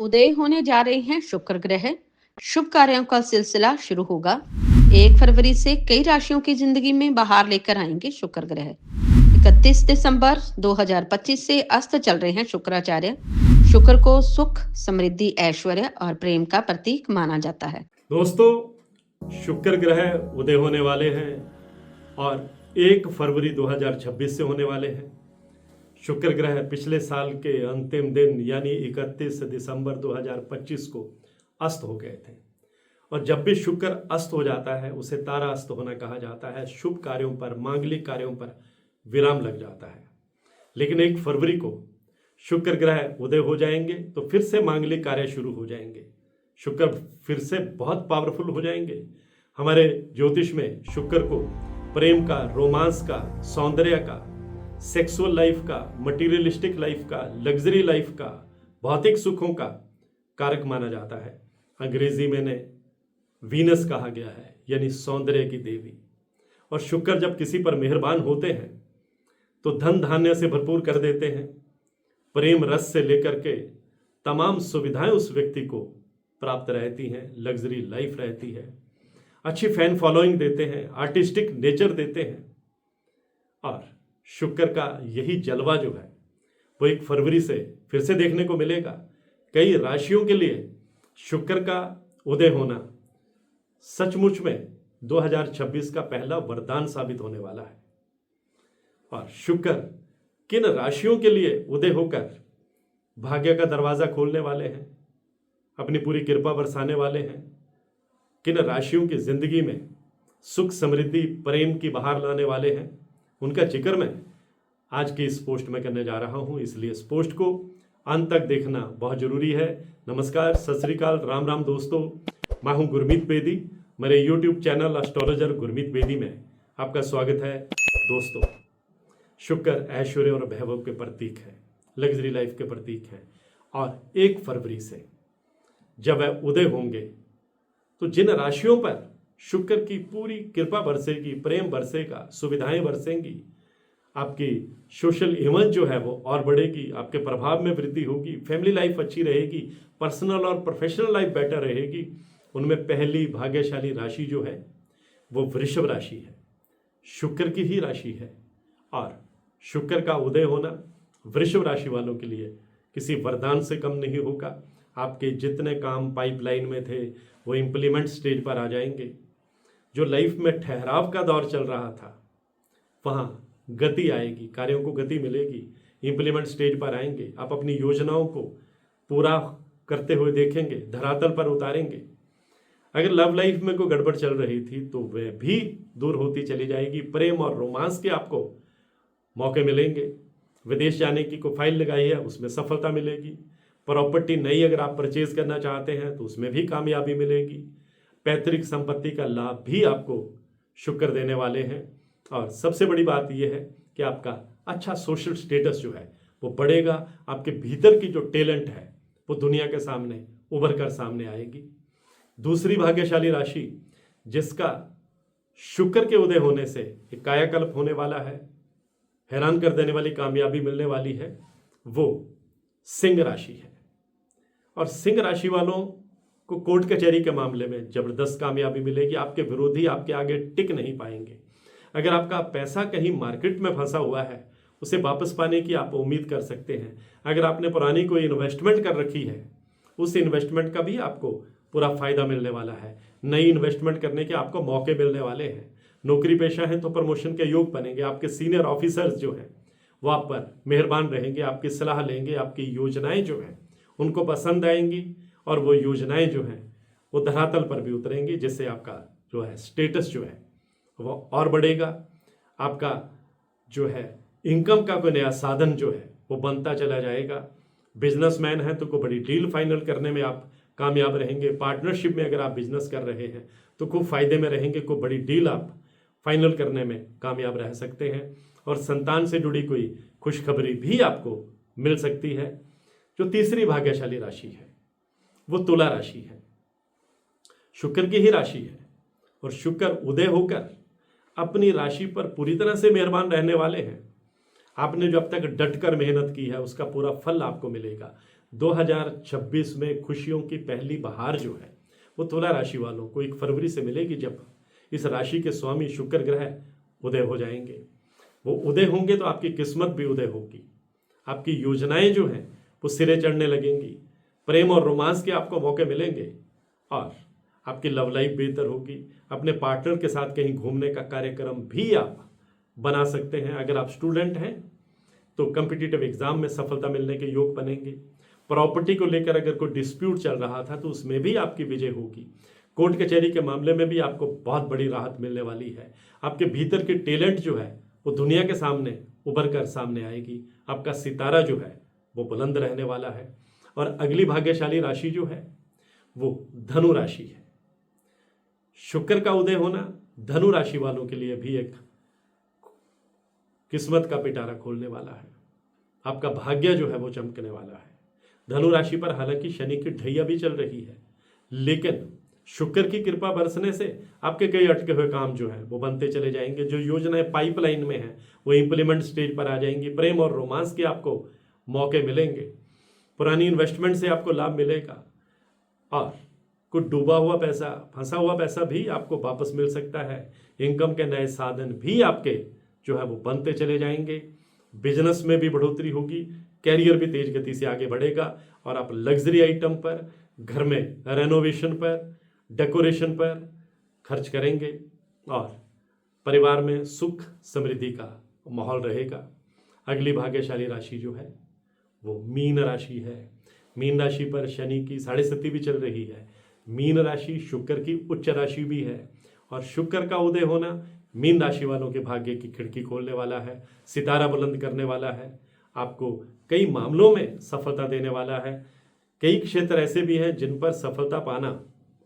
उदय होने जा रहे हैं शुक्र ग्रह। शुभ कार्यों का सिलसिला शुरू होगा। 1 फरवरी से कई राशियों की जिंदगी में बहार लेकर आएंगे शुक्र ग्रह। 31 दिसंबर 2025 से अस्त चल रहे हैं शुक्राचार्य। शुक्र को सुख, समृद्धि, ऐश्वर्य और प्रेम का प्रतीक माना जाता है। दोस्तों, शुक्र ग्रह उदय होने वाले हैं और 1 फरवरी 2026 से होने वाले हैं। शुक्र ग्रह पिछले साल के अंतिम दिन यानी 31 दिसंबर 2025 को अस्त हो गए थे और जब भी शुक्र अस्त हो जाता है उसे तारा अस्त होना कहा जाता है। शुभ कार्यों पर, मांगलिक कार्यों पर विराम लग जाता है। लेकिन 1 फरवरी को शुक्र ग्रह उदय हो जाएंगे तो फिर से मांगलिक कार्य शुरू हो जाएंगे। शुक्र फिर से बहुत पावरफुल हो जाएंगे। हमारे ज्योतिष में शुक्र को प्रेम का, रोमांस का, सौंदर्य का, सेक्सुअल लाइफ का, मटीरियलिस्टिक लाइफ का, लग्जरी लाइफ का, भौतिक सुखों का कारक माना जाता है। अंग्रेजी में ने वीनस कहा गया है, यानी सौंदर्य की देवी। और शुक्र जब किसी पर मेहरबान होते हैं तो धन धान्य से भरपूर कर देते हैं। प्रेम रस से लेकर के तमाम सुविधाएं उस व्यक्ति को प्राप्त रहती हैं, लग्जरी लाइफ रहती है, अच्छी फैन फॉलोइंग देते हैं, आर्टिस्टिक नेचर देते हैं। और शुक्र का यही जलवा जो है वो 1 फरवरी से फिर से देखने को मिलेगा। कई राशियों के लिए शुक्र का उदय होना सचमुच में 2026 का पहला वरदान साबित होने वाला है। और शुक्र किन राशियों के लिए उदय होकर भाग्य का दरवाजा खोलने वाले हैं, अपनी पूरी कृपा बरसाने वाले हैं, किन राशियों की जिंदगी में सुख, समृद्धि, प्रेम की बहार लाने वाले हैं, उनका जिक्र मैं आज की इस पोस्ट में करने जा रहा हूं। इसलिए इस पोस्ट को अंत तक देखना बहुत जरूरी है। नमस्कार, सत श्री अकाल, राम राम दोस्तों। मैं हूं गुरमीत बेदी। मेरे YouTube channel astrologer Gurmeet Bedi में आपका स्वागत है। दोस्तों, शुक्र ऐश्वर्य और वैभव के प्रतीक है, लग्जरी लाइफ के प्रतीक है। और 1 फरवरी से जब वह उदय होंगे तो जिन राशियों पर शुक्र की पूरी कृपा बरसेगी, प्रेम बरसेगा, सुविधाएं बरसेंगी, आपकी सोशल इमेज जो है वो और बढ़ेगी, आपके प्रभाव में वृद्धि होगी, फैमिली लाइफ अच्छी रहेगी, पर्सनल और प्रोफेशनल लाइफ बेटर रहेगी, उनमें पहली भाग्यशाली राशि जो है वो वृषभ राशि है। शुक्र की ही राशि है और शुक्र का उदय होना वृषभ राशि वालों के लिए किसी वरदान से कम नहीं होगा। आपके जितने काम पाइपलाइन में थे वो इम्प्लीमेंट स्टेज पर आ जाएंगे। जो लाइफ में ठहराव का दौर चल रहा था वहाँ गति आएगी, कार्यों को गति मिलेगी, इम्प्लीमेंट स्टेज पर आएंगे। आप अपनी योजनाओं को पूरा करते हुए देखेंगे, धरातल पर उतारेंगे। अगर लव लाइफ में कोई गड़बड़ चल रही थी तो वह भी दूर होती चली जाएगी। प्रेम और रोमांस के आपको मौके मिलेंगे। विदेश जाने की कोई फाइल लगाई है उसमें सफलता मिलेगी। प्रॉपर्टी नई अगर आप परचेज करना चाहते हैं तो उसमें भी कामयाबी मिलेगी। पैतृक संपत्ति का लाभ भी आपको शुक्र देने वाले हैं। और सबसे बड़ी बात यह है कि आपका अच्छा सोशल स्टेटस जो है वो बढ़ेगा। आपके भीतर की जो टैलेंट है वो दुनिया के सामने उभर कर सामने आएगी। दूसरी भाग्यशाली राशि जिसका शुक्र के उदय होने से एक कायाकल्प होने वाला है, हैरान कर देने वाली कामयाबी मिलने वाली है, वो सिंह राशि है। और सिंह राशि वालों को कोर्ट कचहरी के मामले में जबरदस्त कामयाबी मिलेगी। आपके विरोधी आपके आगे टिक नहीं पाएंगे। अगर आपका पैसा कहीं मार्केट में फंसा हुआ है उसे वापस पाने की आप उम्मीद कर सकते हैं। अगर आपने पुरानी कोई इन्वेस्टमेंट कर रखी है उस इन्वेस्टमेंट का भी आपको पूरा फायदा मिलने वाला है। नई इन्वेस्टमेंट करने के आपको मौके मिलने वाले हैं। नौकरी पेशा है तो प्रमोशन के योग बनेंगे। आपके सीनियर ऑफिसर्स जो हैं वो आप पर मेहरबान रहेंगे, आपकी सलाह लेंगे, आपकी योजनाएं जो हैं उनको पसंद आएंगी और वो योजनाएं जो हैं वो धरातल पर भी उतरेंगी, जिससे आपका जो है स्टेटस जो है वो और बढ़ेगा। आपका जो है इनकम का कोई नया साधन जो है वो बनता चला जाएगा। बिजनेसमैन है तो कोई बड़ी डील फाइनल करने में आप कामयाब रहेंगे। पार्टनरशिप में अगर आप बिजनेस कर रहे हैं तो खूब फायदे में रहेंगे। कोई बड़ी डील आप फाइनल करने में कामयाब रह सकते हैं। और संतान से जुड़ी कोई खुशखबरी भी आपको मिल सकती है। जो तीसरी भाग्यशाली राशि है वो तुला राशि है। शुक्र की ही राशि है और शुक्र उदय होकर अपनी राशि पर पूरी तरह से मेहरबान रहने वाले हैं। आपने जो अब तक डट कर मेहनत की है उसका पूरा फल आपको मिलेगा। 2026 में खुशियों की पहली बहार जो है वो तुला राशि वालों को 1 फरवरी से मिलेगी, जब इस राशि के स्वामी शुक्र ग्रह उदय हो जाएंगे। वो उदय होंगे तो आपकी किस्मत भी उदय होगी, आपकी योजनाएं जो हैं वो सिरे चढ़ने लगेंगी, प्रेम और रोमांस के आपको मौके मिलेंगे और आपकी लव लाइफ बेहतर होगी। अपने पार्टनर के साथ कहीं घूमने का कार्यक्रम भी आप बना सकते हैं। अगर आप स्टूडेंट हैं तो कॉम्पिटिटिव एग्जाम में सफलता मिलने के योग बनेंगे। प्रॉपर्टी को लेकर अगर कोई डिस्प्यूट चल रहा था तो उसमें भी आपकी विजय होगी। कोर्ट कचहरी के मामले में भी आपको बहुत बड़ी राहत मिलने वाली है। आपके भीतर की टैलेंट जो है वो दुनिया के सामने उभर कर सामने आएगी। आपका सितारा जो है वो बुलंद रहने वाला है। और अगली भाग्यशाली राशि जो है वो धनु राशि है। शुक्र का उदय होना धनु राशि वालों के लिए भी एक किस्मत का पिटारा खोलने वाला है। आपका भाग्य जो है वो चमकने वाला है। धनु राशि पर हालांकि शनि की ढैया भी चल रही है, लेकिन शुक्र की कृपा बरसने से आपके कई अटके हुए काम जो है वो बनते चले जाएंगे। जो योजनाएं पाइपलाइन में हैं वो इंप्लीमेंट स्टेज पर आ जाएंगी। प्रेम और रोमांस के आपको मौके मिलेंगे। पुरानी इन्वेस्टमेंट से आपको लाभ मिलेगा और कुछ डूबा हुआ पैसा, फंसा हुआ पैसा भी आपको वापस मिल सकता है। इनकम के नए साधन भी आपके जो है वो बनते चले जाएंगे। बिजनेस में भी बढ़ोतरी होगी, कैरियर भी तेज गति से आगे बढ़ेगा और आप लग्जरी आइटम पर, घर में रेनोवेशन पर, डेकोरेशन पर खर्च करेंगे और परिवार में सुख समृद्धि का माहौल रहेगा। अगली भाग्यशाली राशि जो है वो मीन राशि है। मीन राशि पर शनि की 7.5 भी चल रही है। मीन राशि शुक्र की उच्च राशि भी है और शुक्र का उदय होना मीन राशि वालों के भाग्य की खिड़की खोलने वाला है, सितारा बुलंद करने वाला है, आपको कई मामलों में सफलता देने वाला है। कई क्षेत्र ऐसे भी हैं जिन पर सफलता पाना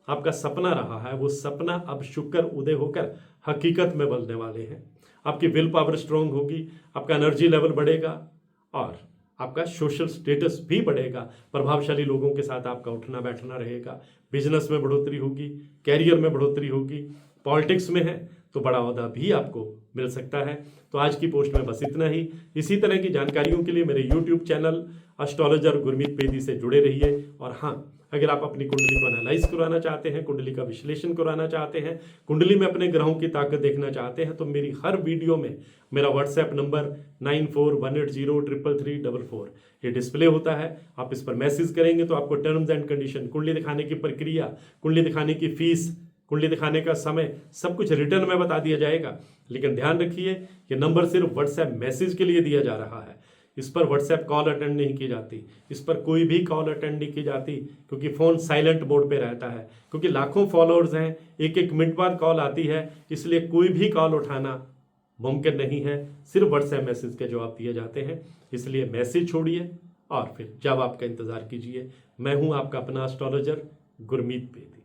आपका सपना रहा है, वो सपना अब शुक्र उदय होकर हकीकत में बदलने वाले हैं। आपकी विल पावर स्ट्रांग होगी, आपका एनर्जी लेवल बढ़ेगा और आपका सोशल स्टेटस भी बढ़ेगा। प्रभावशाली लोगों के साथ आपका उठना बैठना रहेगा। बिजनेस में बढ़ोतरी होगी, कैरियर में बढ़ोतरी होगी। पॉलिटिक्स में है तो बड़ा ओहदा भी आपको मिल सकता है। तो आज की पोस्ट में बस इतना ही। इसी तरह की जानकारियों के लिए मेरे यूट्यूब चैनल एस्ट्रोलॉजर गुरमीत पेदी से जुड़े रहिए। और हाँ, अगर आप अपनी कुंडली को एनालाइज कराना चाहते हैं, कुंडली का विश्लेषण कराना चाहते हैं, कुंडली में अपने ग्रहों की ताकत देखना चाहते हैं, तो मेरी हर वीडियो में मेरा व्हाट्सएप नंबर 9418033344 ये डिस्प्ले होता है। आप इस पर मैसेज करेंगे तो आपको टर्म्स एंड कंडीशन, कुंडली दिखाने की प्रक्रिया, कुंडली दिखाने की फीस, कुंडली दिखाने का समय, सब कुछ रिटर्न में बता दिया जाएगा। लेकिन ध्यान रखिए, ये नंबर सिर्फ व्हाट्सएप मैसेज के लिए दिया जा रहा है। इस पर व्हाट्सएप कॉल अटेंड नहीं की जाती, इस पर कोई भी कॉल अटेंड नहीं की जाती, क्योंकि फ़ोन साइलेंट मोड पे रहता है। क्योंकि लाखों फॉलोअर्स हैं, एक एक मिनट बाद कॉल आती है, इसलिए कोई भी कॉल उठाना मुमकिन नहीं है। सिर्फ व्हाट्सएप मैसेज के जवाब दिए जाते हैं। इसलिए मैसेज छोड़िए और फिर जवाब का इंतज़ार कीजिए। मैं हूँ आपका अपना एस्ट्रोलॉजर गुरमीत पेदी।